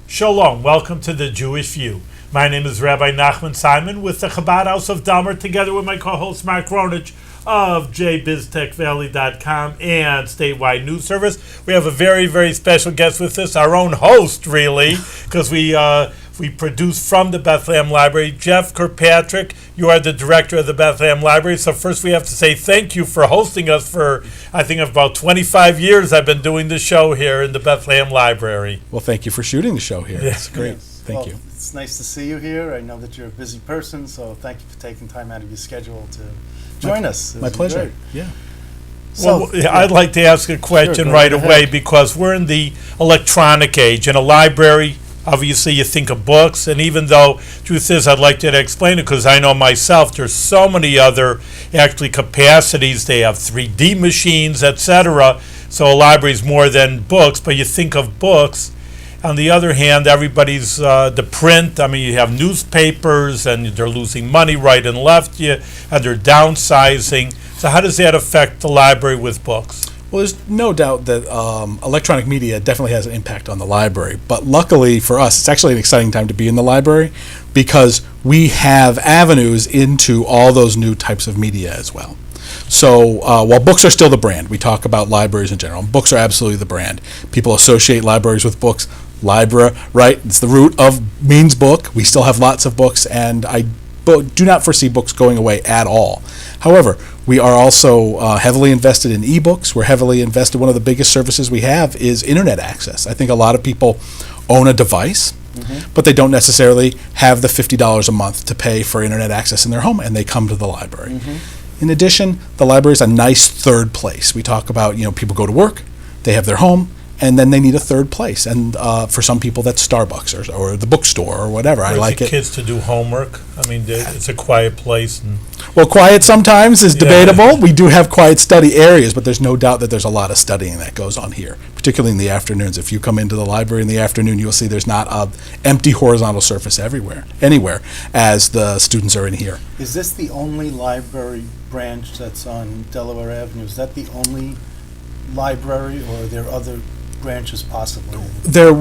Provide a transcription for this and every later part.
Shalom, welcome to the Jewish View. My name is Rabbi Nachman Simon with the Chabad House of Dalmar, together with my co-host Mark Ronich of jbiztechvalley.com and Statewide News Service. We have a very, very special guest with us, our own host, really, because we produce from the Bethlehem Library. Geoff Fitzpatrick, you are the director of the Bethlehem Library. So first we have to say thank you for hosting us for, I think, about 25 years I've been doing the show here in the Bethlehem Library. Well, thank you for shooting the show here. It's great. Yes. Thank you. It's nice to see you here. I know that you're a busy person, so thank you for taking time out of your schedule to join us. My pleasure. Great. Yeah. Well, I'd like to ask a question Sure, right go away ahead. because we're in the electronic age. In a library, obviously you think of books, and even though, truth is, I'd like you to explain it because I know myself, there's so many other actually capacities. They have 3D machines, etc. So a library is more than books, but you think of books. On the other hand, everybody's the print. I mean, you have newspapers, and they're losing money right and left, and they're downsizing. So how does that affect the library with books? Well, there's no doubt that electronic media definitely has an impact on the library. But luckily for us, it's actually an exciting time to be in the library because we have avenues into all those new types of media as well. So while books are still the brand, we talk about libraries in general. Books are absolutely the brand. People associate libraries with books. Libra, right? It's the root of means book. We still have lots of books, and I do not foresee books going away at all. However, we are also heavily invested in ebooks. We're heavily invested. One of the biggest services we have is internet access. I think a lot of people own a device, but they don't necessarily have the $50 a month to pay for internet access in their home, and they come to the library. In addition, the library is a nice third place. We talk about, people go to work, they have their home, and then they need a third place. And for some people, that's Starbucks or the bookstore or whatever. I like it. Kids to do homework. I mean, it's a quiet place. Well, quiet sometimes is debatable. We do have quiet study areas, but there's no doubt that there's a lot of studying that goes on here, particularly in the afternoons. If you come into the library in the afternoon, you'll see there's not an empty horizontal surface anywhere, as the students are in here. Is this the only library branch that's on Delaware Avenue? Is that the only library, or are there other branches possibly? The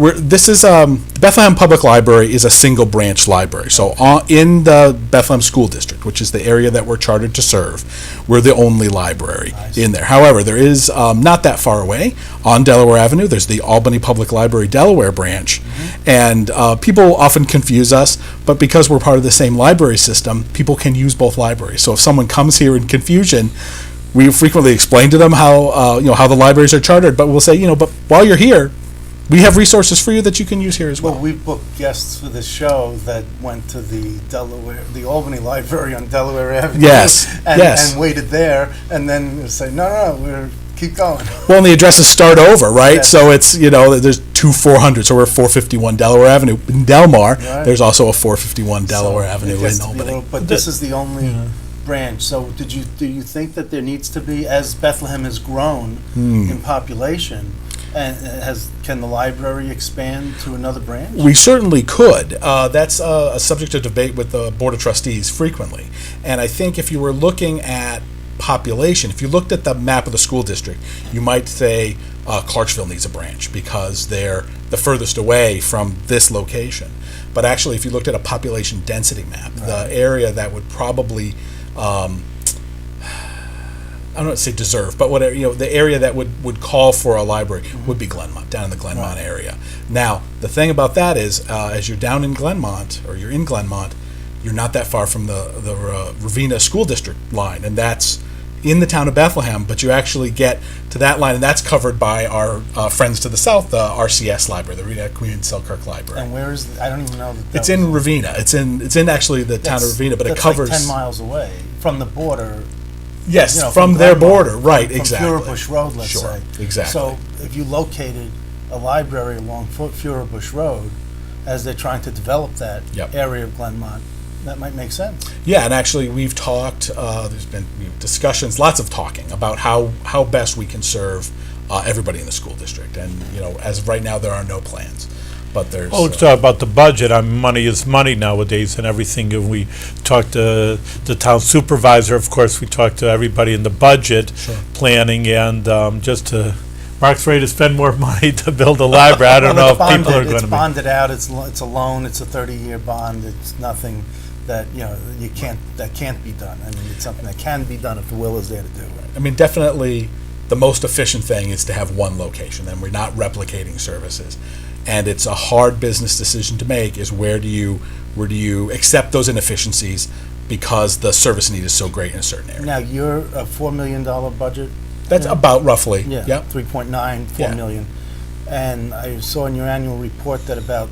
Bethlehem Public Library is a single branch library. So in the Bethlehem School District, which is the area that we're chartered to serve, we're the only library in there. However, there is not that far away on Delaware Avenue, there's the Albany Public Library Delaware branch. And people often confuse us, but because we're part of the same library system, people can use both libraries. So if someone comes here in confusion, we frequently explain to them how the libraries are chartered, but we'll say, but while you're here, we have resources for you that you can use here as well. Well, we've booked guests for this show that went to the Albany Library on Delaware Avenue. Yes, and waited there, and then say, no, keep going. Well, and the addresses start over, right? Yes. So it's, there's two 400, so we're 451 Delaware Avenue in Delmar. Right. There's also a 451 Delaware Avenue in Albany. But this is the only branch. So do you think that there needs to be, as Bethlehem has grown in population, and can the library expand to another branch? We certainly could. That's a subject of debate with the Board of Trustees frequently. And I think if you were looking at population, if you looked at the map of the school district, you might say Clarksville needs a branch because they're the furthest away from this location. But actually, if you looked at a population density map, the area that would probably I don't want to say deserve, but whatever, the area that would call for a library would be Glenmont, down in the Glenmont area. Now, the thing about that is, as you're down in Glenmont, or you're in Glenmont, you're not that far from the Ravenna School District line, and that's in the town of Bethlehem, but you actually get to that line, and that's covered by our friends to the south, the RCS Library, the Ravenna Queen Selkirk Library. And where is I don't even know that. It's in Ravenna. It's in actually the town of Ravenna, but it covers like 10 miles away from the border. Yes, from their Glenmont, border, right? From Exactly. Furbush Road, let's Sure, say. exactly. So if you located a library along Furbush Road, as they're trying to develop that area of Glenmont, that might make sense. Yeah, and actually we've talked, there's been discussions, lots of talking about how best we can serve everybody in the school district. And, as of right now, there are no plans. But there's... Let's talk about the budget. Money is money nowadays and everything. And we talked to the town supervisor. Of course, we talked to everybody in the budget planning. And just to Mark's ready to spend more money to build a library. I don't know if people are going It's to be. bonded out. It's a loan. It's a 30-year bond. It's nothing that that can't be done. I mean, it's something that can be done if the will is there to do it. I mean, definitely the most efficient thing is to have one location, and we're not replicating services. And it's a hard business decision to make, is where do you accept those inefficiencies because the service need is so great in a certain area. Now, you're a $4 million budget. That's about roughly. Yeah, Yep. 3.9, 4 Yeah. million. And I saw in your annual report that about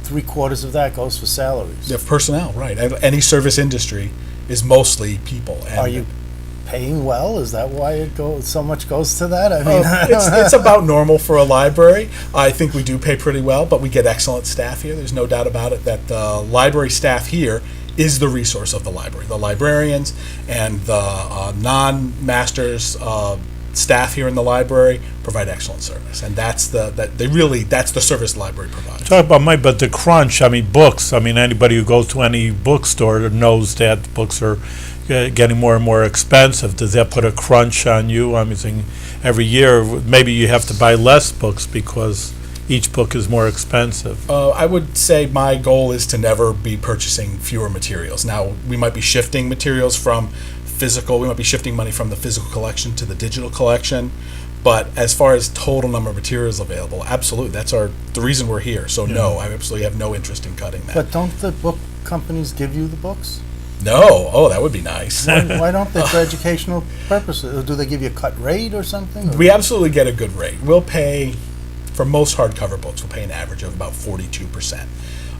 3/4 of that goes for salaries. You have personnel, right. Any service industry is mostly people. And Are you paying well? Is that why so much goes to that? I mean, it's about normal for a library. I think we do pay pretty well, but we get excellent staff here. There's no doubt about it that the library staff here is the resource of the library. The librarians and the non-masters staff here in the library provide excellent service, and that's the service the library provides. Talk about money, but the crunch. I mean, books. I mean, anybody who goes to any bookstore knows that books are getting more and more expensive. Does that put a crunch on you? I'm saying every year maybe you have to buy less books because each book is more expensive. I would say my goal is to never be purchasing fewer materials. Now, we might be shifting materials from physical, we might be shifting money from the physical collection to the digital collection, but as far as total number of materials available, absolutely, that's the reason we're here. So no, I absolutely have no interest in cutting that. but don't the book companies give you the books? No, oh, that would be nice. Why don't they for educational purposes? Or do they give you a cut rate or something? Or- We absolutely get a good rate. We'll pay, for most hardcover books, we'll pay an average of about 42%.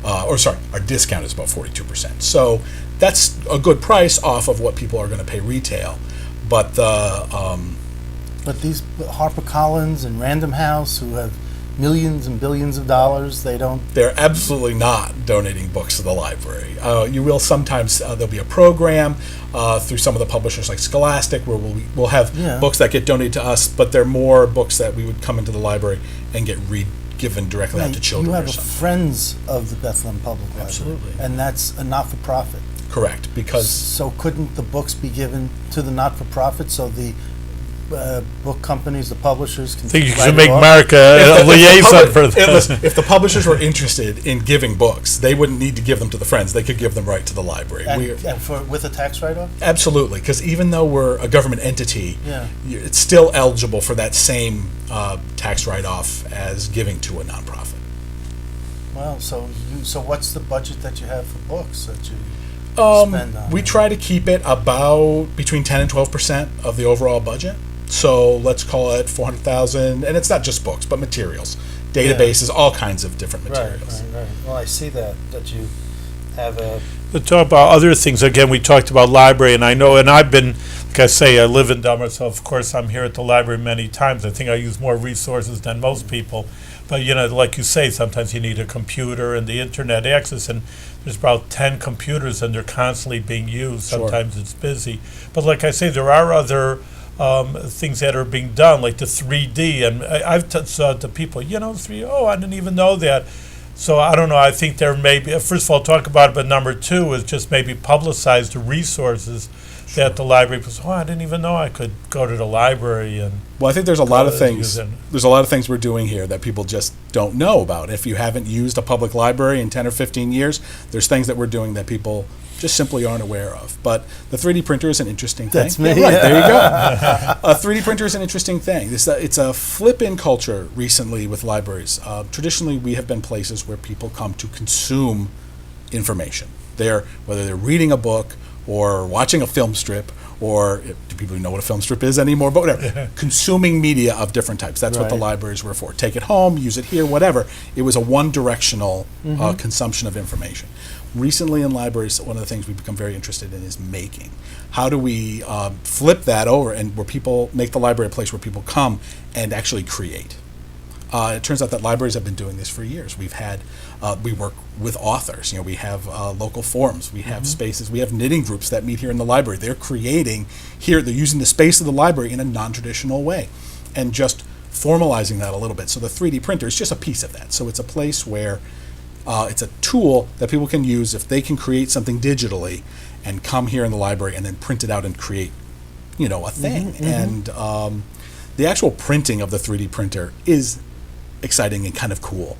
Our discount is about 42%. So that's a good price off of what people are going to pay retail. But But these HarperCollins and Random House, who have millions and billions of dollars, they're absolutely not donating books to the library. You will sometimes, there'll be a program through some of the publishers like Scholastic where we'll have books that get donated to us, but they're more books that we would come into the library and get given directly out to children. You have or a something. Friends of the Bethlehem Public Library. Absolutely. And that's a not-for-profit. Correct, because So couldn't the books be given to the not-for-profit so the book companies, the publishers can I think you write should it make off? Mark a liaison for listen, if the publishers were interested in giving books, they wouldn't need to give them to the Friends. They could give them right to the library. And with a tax write-off? Absolutely, because even though we're a government entity, it's still eligible for that same tax write-off as giving to a nonprofit. Well, so what's the budget that you have for books that you spend on? We try to keep it about between 10 and 12% of the overall budget. So let's call it 400,000, and it's not just books, but materials, databases, all kinds of different materials. Right. Well, I see that you have a... To talk about other things, again, we talked about library, and I know, and I've been, like I say, I live in Delmar, so of course I'm here at the library many times. I think I use more resources than most people. But, like you say, sometimes you need a computer and the internet access, and there's about 10 computers, and they're constantly being used. Sure. Sometimes it's busy. But like I say, there are other things that are being done, like the 3D, and I've said to people, 3D, I didn't even know that. So I don't know, I think there may be, first of all, talk about it, but number two is just maybe publicize the resources that the library, I didn't even know I could go to the library and... Well, I think there's a lot of things. using- There's a lot of things we're doing here that people just don't know about. If you haven't used a public library in 10 or 15 years, there's things that we're doing that people just simply aren't aware of. But the 3D printer is an interesting thing. That's me. Yeah, right, there you go. A 3D printer is an interesting thing. It's a flip-in culture recently with libraries. Traditionally, we have been places where people come to consume information. Whether they're reading a book or watching a film strip, or do people even know what a film strip is anymore? But whatever, consuming media of different types. That's what the Right. libraries were for. Take it home, use it here, whatever. It was a one-directional consumption of information. Recently in libraries, one of the things we've become very interested in is making. How do we flip that over and where people make the library a place where people come and actually create? It turns out that libraries have been doing this for years. We work with authors. We have local forums. We have spaces. We have knitting groups that meet here in the library. They're creating here. They're using the space of the library in a non-traditional way, and just formalizing that a little bit. So the 3D printer is just a piece of that. So it's a place where it's a tool that people can use if they can create something digitally, and come here in the library and then print it out and create, a thing. And the actual printing of the 3D printer is exciting and kind of cool.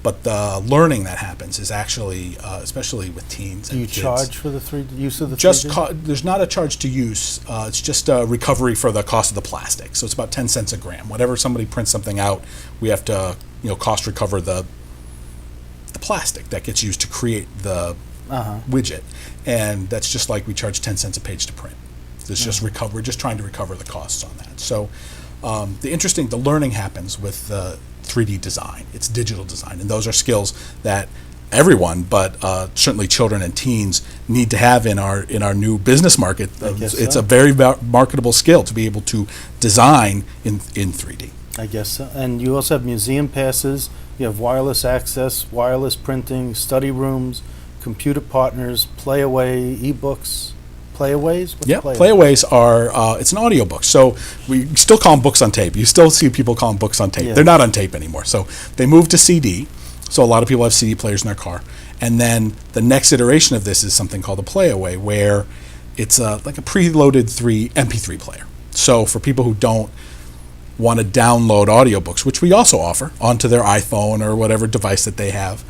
But the learning that happens is actually, especially with teens and Do you kids. charge for the use of the 3D? There's not a charge to use. It's just a recovery for the cost of the plastic. So it's about 10 cents a gram. Whenever somebody prints something out, we have to cost recover the plastic that gets used to create the widget, and that's just like we charge 10 cents a page to print. It's just we're just trying to recover the costs on that. So the learning happens with the 3D design. It's digital design, and those are skills that everyone, but certainly children and teens, need to have in our new business market. It's a very marketable skill to be able to design in 3D. I guess so. And you also have museum passes. You have wireless access, wireless printing, study rooms, computer partners, playaway, ebooks. Playaways? What's Yeah, playaways are, it's an audiobook. So we still call them books on tape. You still see people call them books on tape. Yeah. They're not on tape anymore. So they moved to CD. So a lot of people have CD players in their car. And then the next iteration of this is something called a playaway, where it's like a preloaded MP3 player. So for people who don't want to download audiobooks, which we also offer, onto their iPhone or whatever device that they have,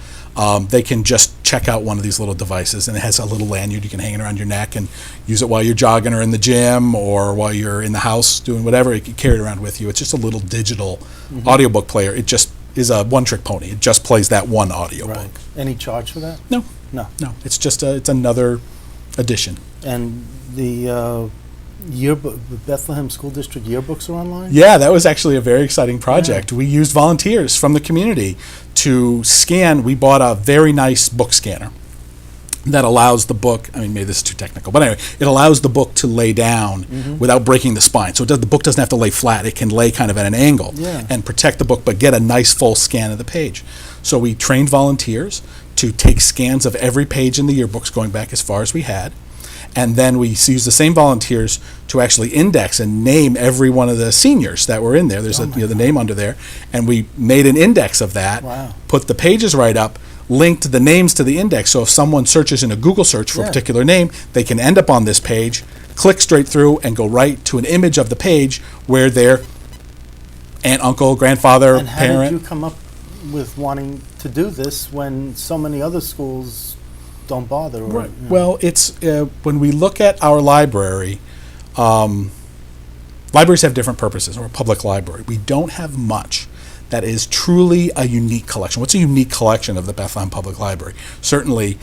they can just check out one of these little devices, and it has a little lanyard you can hang it around your neck and use it while you're jogging or in the gym or while you're in the house doing whatever. You can carry it around with you. It's just a little digital audiobook player. It just is a one-trick pony. It just plays that one audiobook. Right. Any charge for that? No. No. It's just it's another addition. And the yearbook, the Bethlehem School District yearbooks are online? Yeah, that was actually a very exciting project. We used volunteers from the community to scan. We bought a very nice book scanner that allows the book, maybe this is too technical, but anyway, it allows the book to lay down without breaking the spine. So the book doesn't have to lay flat. It can lay kind of at an angle and protect the book, but get a nice full scan of the page. So we trained volunteers to take scans of every page in the yearbooks going back as far as we had. And then we use the same volunteers to actually index and name every one of the seniors that were in there. There's the name under there. And we made an index of that, put the pages right up, linked the names to the index. So if someone searches in a Google search for a particular name, they can end up on this page, click straight through, and go right to an image of the page where their aunt, uncle, grandfather, and how parent. did you come up with wanting to do this when so many other schools don't bother? Or, Right. Well, it's when we look at our library, libraries have different purposes. We're a public library. We don't have much that is truly a unique collection. What's a unique collection of the Bethlehem Public Library? Certainly,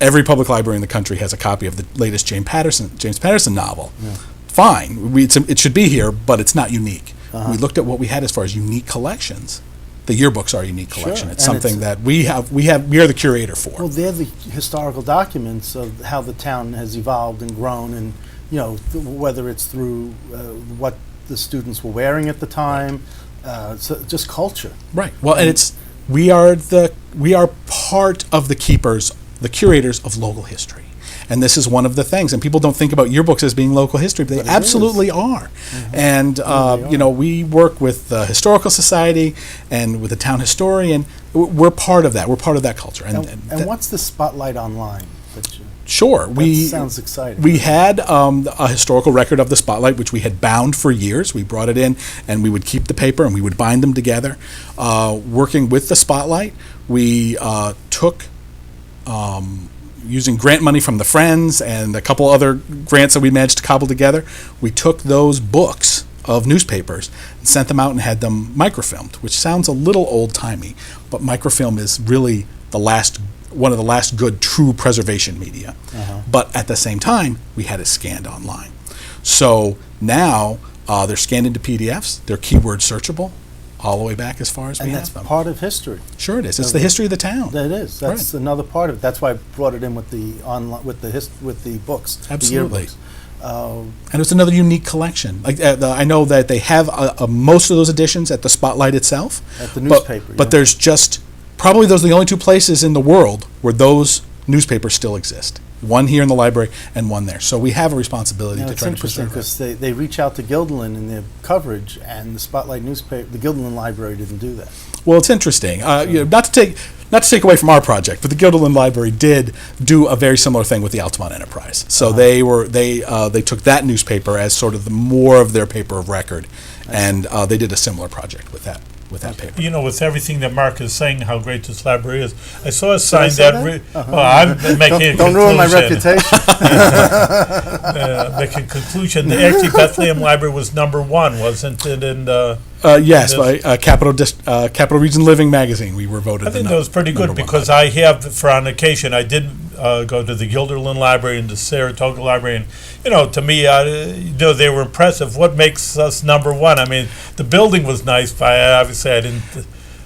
every public library in the country has a copy of the latest James Patterson novel. Yeah. Fine, it should be here, but it's not unique. We looked at what we had as far as unique collections. The yearbooks are a unique collection. Sure. It's something that we are the curator for. Well, they're the historical documents of how the town has evolved and grown, and whether it's through what the students were wearing at the time, so just culture. Right. Well, and we are part of the curators of local history. And this is one of the things. And people don't think about yearbooks as being local history, but they absolutely are. And, we work with the Historical Society and with the town historian. We're part of that. We're part of that culture. And what's the spotlight online? Sure. That sounds exciting. We had a historical record of the Spotlight, which we had bound for years. We brought it in, and we would keep the paper, and we would bind them together. Working with the Spotlight, we took... using grant money from the Friends and a couple other grants that we managed to cobble together, we took those books of newspapers and sent them out and had them microfilmed, which sounds a little old-timey, but microfilm is really one of the last good true preservation media. But at the same time, we had it scanned online. So now they're scanned into PDFs, they're keyword searchable, all the way back as far as we have them. And that's part of history. Sure it is. It's the history of the town. That is. That's another part of it. That's why I brought it in with the online, with the books. Absolutely. The yearbooks. And it's another unique collection. Like I know that they have most of those editions at the Spotlight itself. At the newspaper. But there's just probably those are the only two places in the world where those newspapers still exist. One here in the library and one there. So we have a responsibility to try to preserve it. It's interesting because they reach out to Guilderland in their coverage, and the Spotlight newspaper, the Guilderland Library didn't do that. Well, it's interesting. Not to take away from our project, but the Guilderland Library did do a very similar thing with the Altamont Enterprise. So they took that newspaper as sort of the more of their paper of record, And they did a similar project with that paper. You know, with everything that Mark is saying, how great this library is, I saw a sign say that. Well, I'm making a conclusion. Don't ruin my reputation. Make a conclusion. Actually, Bethlehem Library was #1, wasn't it? Yes, by Capital Region Living magazine, we were voted. I think that was pretty good because I have, for on occasion, I did go to the Guilderland Library and the Saratoga Library, and to me, they were impressive. What makes us #1? I mean, the building was nice, but obviously I didn't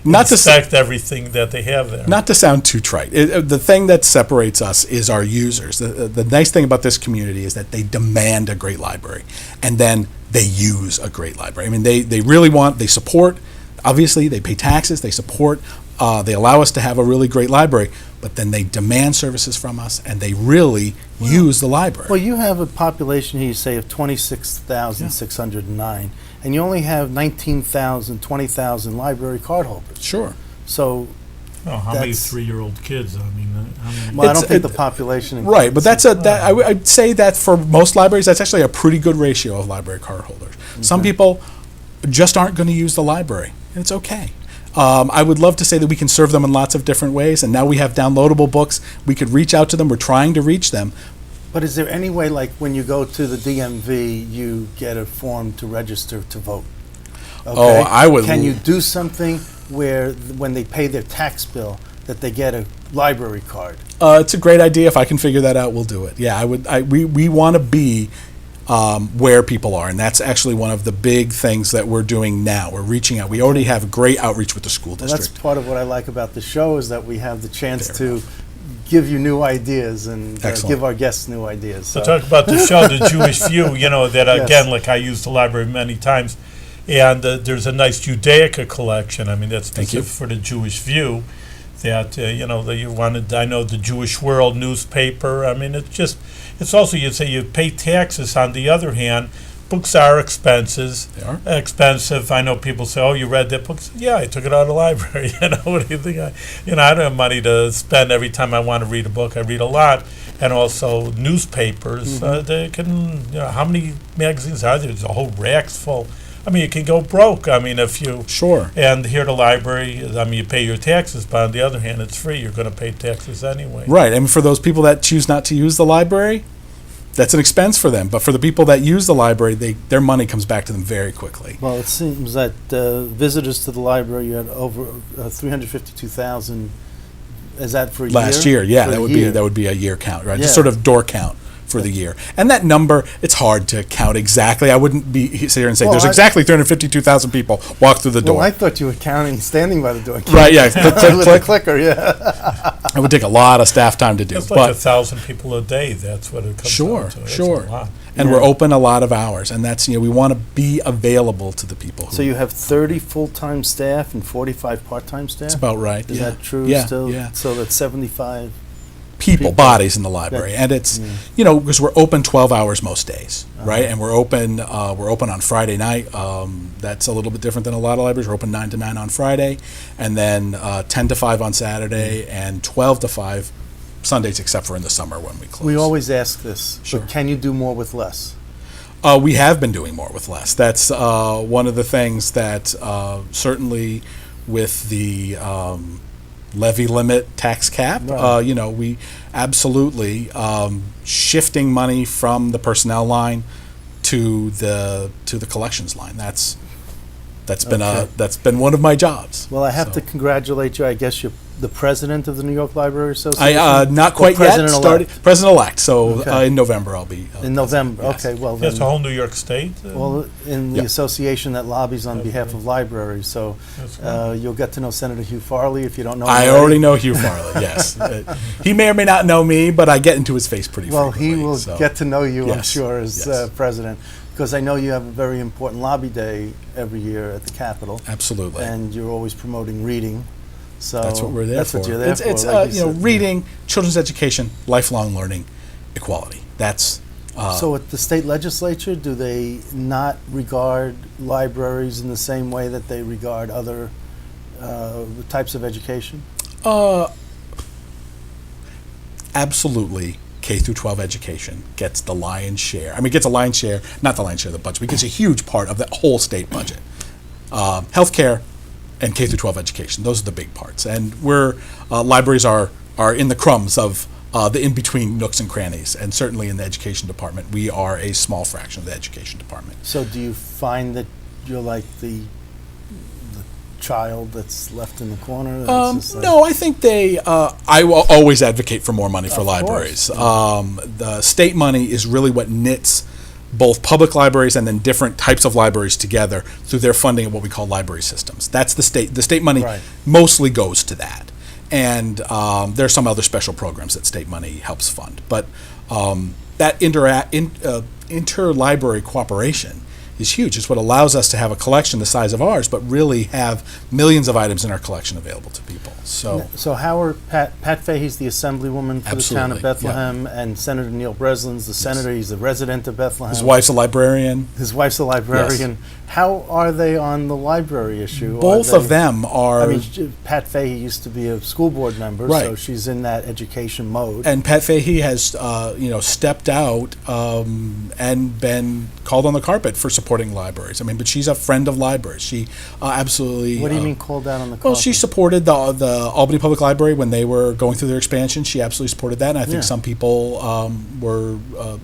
expect everything that they have there. Not to sound too trite, the thing that separates us is our users. The nice thing about this community is that they demand a great library, and then they use a great library. I mean, they really they support, obviously, they pay taxes, they support, they allow us to have a really great library, but then they demand services from us, and they really use the library. Well, you have a population here, you say, of 26,609, and you only have 19,000, 20,000 library cardholders. Sure. So how many 3-year-old kids? I mean, how many? Well, I don't think the population. Right, but I'd say that for most libraries, that's actually a pretty good ratio of library cardholders. Okay. Some people just aren't going to use the library, and it's okay. I would love to say that we can serve them in lots of different ways, and now we have downloadable books. We could reach out to them. We're trying to reach them. But is there any way, like when you go to the DMV, you get a form to register to vote? Okay? Oh, I would. Can you do something where when they pay their tax bill, that they get a library card? It's a great idea. If I can figure that out, we'll do it. Yeah, I would. We want to be where people are, and that's actually one of the big things that we're doing now. We're reaching out. We already have great outreach with the school district. That's part of what I like about the show, is that we have the chance to give you new ideas and give our guests new ideas. So talk about the show, The Jewish View, that again, like I used the library many times, and there's a nice Judaica collection. I mean, that's specific for the Jewish View. That that you wanted. I know the Jewish World newspaper. I mean, it's also, you'd say you pay taxes. On the other hand, books are expenses. They are expensive. I know people say, "Oh, you read that book?" Yeah, I took it out of the library. What do you think? I don't have money to spend every time I want to read a book. I read a lot, and also newspapers. They can. How many magazines are there? There's a whole racks full. I mean, you can go broke. I mean, if you And here at the library, I mean, you pay your taxes, but on the other hand, it's free. You're going to pay taxes anyway. Right. And for those people that choose not to use the library, that's an expense for them. But for the people that use the library, their money comes back to them very quickly. Well, it seems that visitors to the library, you had over 352,000. Is that for a year? Last year, yeah, that would be a year count, right? Just sort of door count for the year. And that number, it's hard to count exactly. I wouldn't sit here and say there's exactly 352,000 people walk through the door. Well, I thought you were counting standing by the door. Right, yeah. With the clicker, yeah. It would take a lot of staff time to do. It's like 1,000 people a day. That's what it comes down to. Sure. A lot. And we're open a lot of hours, and that's, we want to be available to the people. So you have 30 full-time staff and 45 part-time staff? That's about right. Is that true still? Yeah. So that's 75 people, bodies in the library, and it's because we're open 12 hours most days, right? And we're open on Friday night. That's a little bit different than a lot of libraries. We're open 9 to 9 on Friday, and then 10 to 5 on Saturday, and 12 to 5 Sundays, except for in the summer when we close. We always ask this. Sure. But can you do more with less? We have been doing more with less. That's one of the things that certainly with the levy limit tax cap, we absolutely shifting money from the personnel line to the collections line. That's been one of my jobs. Well, I have to congratulate you. I guess you're the president of the New York Library Association. Not quite yet. President-elect. So in November I'll be. In November. Yes. Okay. Well, that's a whole New York State. Well, in the association that lobbies on behalf of libraries, so you'll get to know Senator Hugh Farley if you don't know him. I already know Hugh Farley. Yes, he may or may not know me, but I get into his face pretty frequently. Well, he will get to know you, I'm sure, as president. Because I know you have a very important lobby day every year at the Capitol. Absolutely. And you're always promoting reading. So that's what we're there that's for. What you're there it's for. Like reading, children's education, lifelong learning, equality. That's so at the state legislature, do they not regard libraries in the same way that they regard other types of education? Absolutely. K through 12 education gets the lion's share. I mean, it gets a lion's share, not the lion's share of the budget, but it gets a huge part of the whole state budget. Healthcare and K through 12 education, those are the big parts. And libraries are in the crumbs of the in-between nooks and crannies, and certainly in the education department, we are a small fraction of the education department. So do you find that you're like the child that's left in the corner? No, I think I will always advocate for more money for Of libraries. course. The state money is really what knits both public libraries and then different types of libraries together through their funding of what we call library systems. That's the state. The state money Right. mostly goes to that. And there are some other special programs that state money helps fund. But that interlibrary cooperation is huge. It's what allows us to have a collection the size of ours, but really have millions of items in our collection available to people. So how are Pat Fahey's the Assemblywoman for the town of Absolutely, Bethlehem, and Senator Neil Breslin's the senator. He's a resident of Bethlehem. His wife's a librarian. His wife's a librarian. How are they on the library issue? Both of them are. I mean, Pat Fahey used to be a school board member, so Right. she's in that education mode. And Pat Fahey has, stepped out and been called on the carpet for supporting libraries. I mean, but she's a friend of libraries. She absolutely. What do you mean called out on the carpet? Well, she supported the Albany Public Library when they were going through their expansion. She absolutely supported that, and I think Yeah. some people were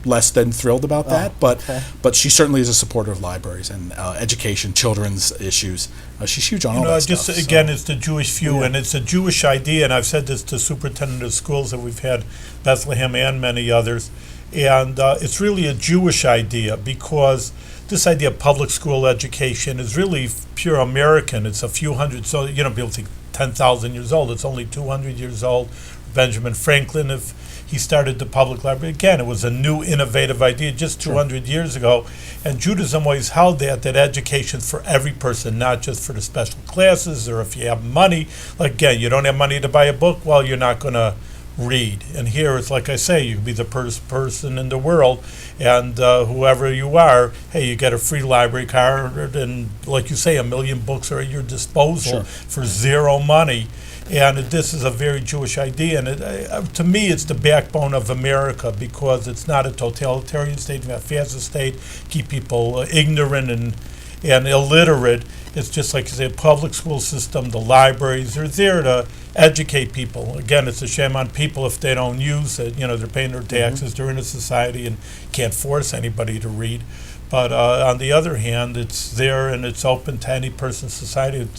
less than thrilled about that. But okay. but she certainly is a supporter of libraries and education, children's issues. She's huge on all that Just stuff. again, it's the Jewish view, Yeah. and it's a Jewish idea. And I've said this to superintendent of schools that we've had, Bethlehem and many others, and it's really a Jewish idea because this idea of public school education is really pure American. It's a few hundred, so people think 10,000 years old. It's only 200 years old. Benjamin Franklin, if he started the public library, again, it was a new, innovative idea just 200 years ago. And Judaism always held that education for every person, not just for the special classes or if you have money. Like, again, you don't have money to buy a book, well, you're not going to read. And here it's like I say, you can be the first person in the world, and whoever you are, hey, you get a free library card, and like you say, 1 million books are at your disposal Sure. for zero money. And this is a very Jewish idea, and to me, it's the backbone of America because it's not a totalitarian state, not a fascist state, keep people ignorant and illiterate. It's just like you say, a public school system, the libraries are there to educate people. Again, it's a shame on people if they don't use it. They're paying their taxes, they're in a society and can't force anybody to read. But on the other hand, it's there and it's open to any person's society. And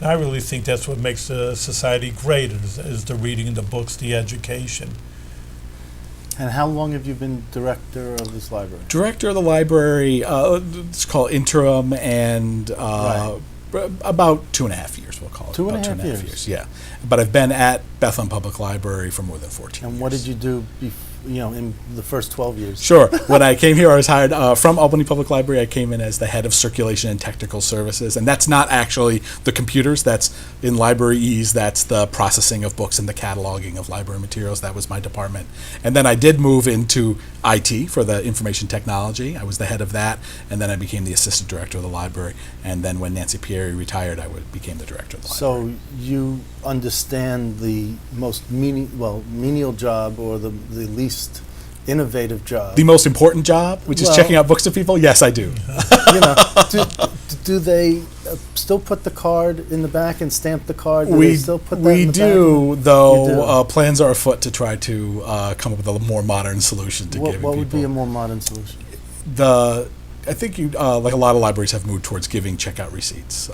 I really think that's what makes a society great, is the reading, the books, the education. And how long have you been director of this library? Director of the library, it's called interim, and about 2.5 years, we'll call it. Two and a About half years. Yeah. But I've been at Bethlehem Public Library for more than 14 years. And what did you do in the first 12 years? Sure. When I came here, I was hired from Albany Public Library. I came in as the head of circulation and technical services, and that's not actually the computers. That's in Library Ease. That's the processing of books and the cataloging of library materials. That was my department. And then I did move into IT for the information technology. I was the head of that, and then I became the assistant director of the library. And then when Nancy Pieri retired, I became the director of the library. So you understand the most menial job, or the least innovative job. The most important job, which is Well- checking out books to people? Yes, I do. Do they still put the card in the back and stamp the card? Do they We still put that we in the do, back? though. You do. Plans are afoot to try to come up with a more modern solution to What giving would people. be a more modern solution? I think like a lot of libraries have moved towards giving checkout receipts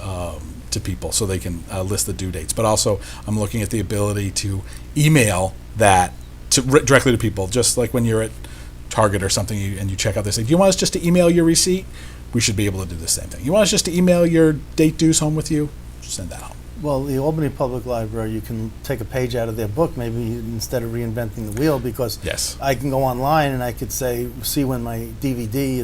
to people so they can list the due dates. But also, I'm looking at the ability to email that directly to people, just like when you're at Target or something and you check out. They say, "Do you want us just to email your receipt?" We should be able to do the same thing. You want us just to email your date dues home with you? Send that home. Well, the Albany Public Library, you can take a page out of their book, maybe instead of reinventing the wheel, because Yes. I can go online and I could say, see when my DVD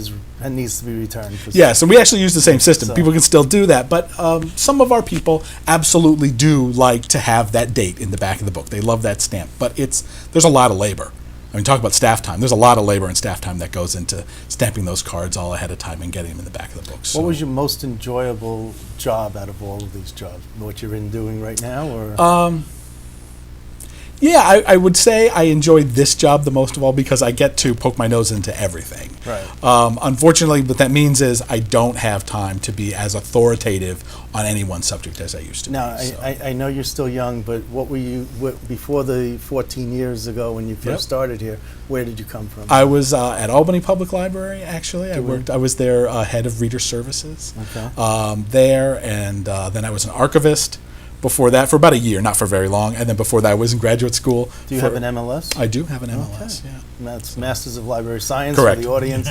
needs to be returned. Yeah, so we actually use the same system. So- People can still do that, but some of our people absolutely do like to have that date in the back of the book. They love that stamp, but there's a lot of labor. I mean, talk about staff time. There's a lot of labor and staff time that goes into stamping those cards all ahead of time and getting them in the back of the book. So, What was your most enjoyable job out of all of these jobs? What you're in doing right now, or Yeah, I would say I enjoy this job the most of all because I get to poke my nose into everything. Right. Unfortunately, what that means is I don't have time to be as authoritative on any one subject as I used to Now, be. So. I know you're still young, but what were you, before the 14 years ago when you first Yep. started here, where did you come from? I was at Albany Public Library, actually. I was their head of reader services Okay. there, and then I was an archivist before that for about a year, not for very long. And then before that, I was in graduate school. Do you have an MLS? I do have an MLS, Okay. yeah. That's Masters of Library Science Correct. for the audience.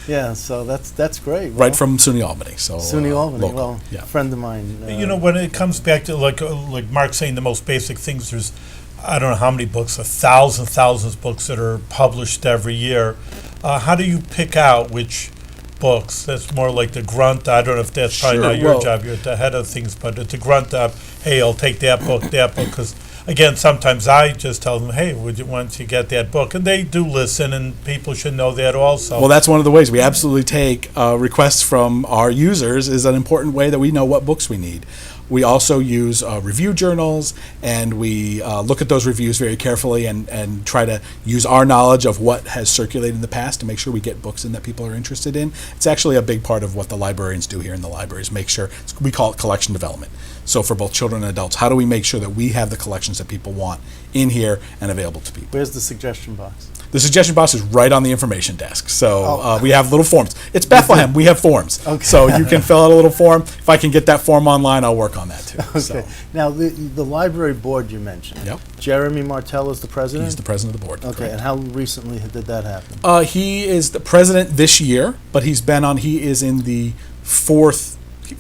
Yeah, so that's great. Right from SUNY Albany. So SUNY Albany. local. Well, Yeah. friend of mine. When it comes back to like Mark's saying, the most basic things, there's I don't know how many books, thousands of books that are published every year. How do you pick out which books? That's more like the grunt. I don't know if that's probably Sure, not your well- job. You're at the head of things, but it's a grunt of, hey, I'll take that book, because again, sometimes I just tell them, hey, once you get that book, and they do listen, and people should know that also. Well, that's one of the ways we absolutely take requests from our users is an important way that we know what books we need. We also use review journals, and we look at those reviews very carefully and try to use our knowledge of what has circulated in the past to make sure we get books in that people are interested in. It's actually a big part of what the librarians do here in the libraries, make sure, we call it collection development. So for both children and adults, how do we make sure that we have the collections that people want in here and available to people? Where's the suggestion box? The suggestion box is right on the information desk. So Oh. we have little forms. It's Bethlehem. We have forms. Okay. So you can fill out a little form. If I can get that form online, I'll work on that too. Okay. So Now, the library board you mentioned. Yep. Jeremy Martell is the president? he's the president of the board. Okay, correct. and how recently did that happen? He is the president this year, but he is in the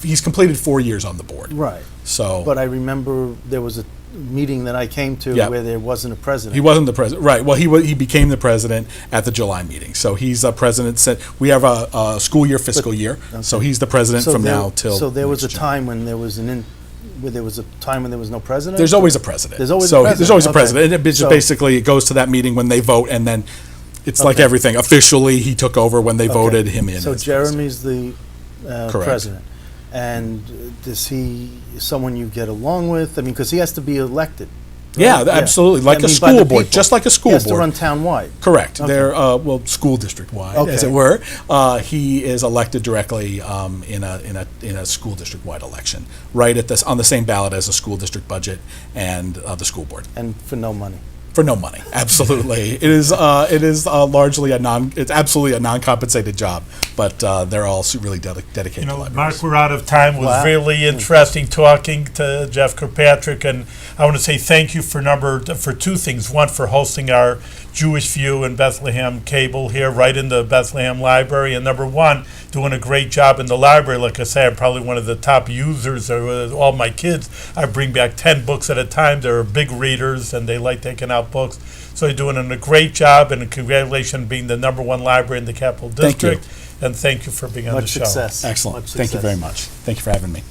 he's completed 4 years on the board. Right. So But I remember there was a meeting that I came to Yeah. where there wasn't a president. he wasn't the president, right? Well, he became the president at the July meeting. So he's a president. We have a school year, fiscal year. So he's the president from now till. So there was a next June. time when there was where there was a time when there was no president? There's always a president. There's always a so president, there's always a okay. president. And it So- basically it goes to that meeting when they vote, and then it's like Okay. everything. Officially, he took over when they Okay. voted him in. So as president. Jeremy's the Correct. president. And is he someone you get along with? I mean, because he has to be elected. Yeah, right? absolutely. Like I a mean, by school the board, people. just like a school He has board. to run town-wide. Correct. Okay. They're school district wide, as Okay. it were. He is elected directly in a school district wide election, right at on the same ballot as the school district budget and the school board. And for no money. For no money, absolutely. It is largely it's absolutely a non-compensated job, but they're all really dedicated to libraries. Mark, we're out of time. It was Wow. really interesting talking to Geoff Kirkpatrick, and I want to say thank you for two things. One, for hosting our Jewish View and Bethlehem cable here right in the Bethlehem Library, and number one, doing a great job in the library. Like I say, I'm probably one of the top users. All my kids, I bring back 10 books at a time. They're big readers, and they like taking out books. So you're doing a great job, and congratulations on being the #1 library in the Capital Thank you. District. And thank you for being on the Much show. success. Excellent. Much Thank you success. very much. Thank you for having me.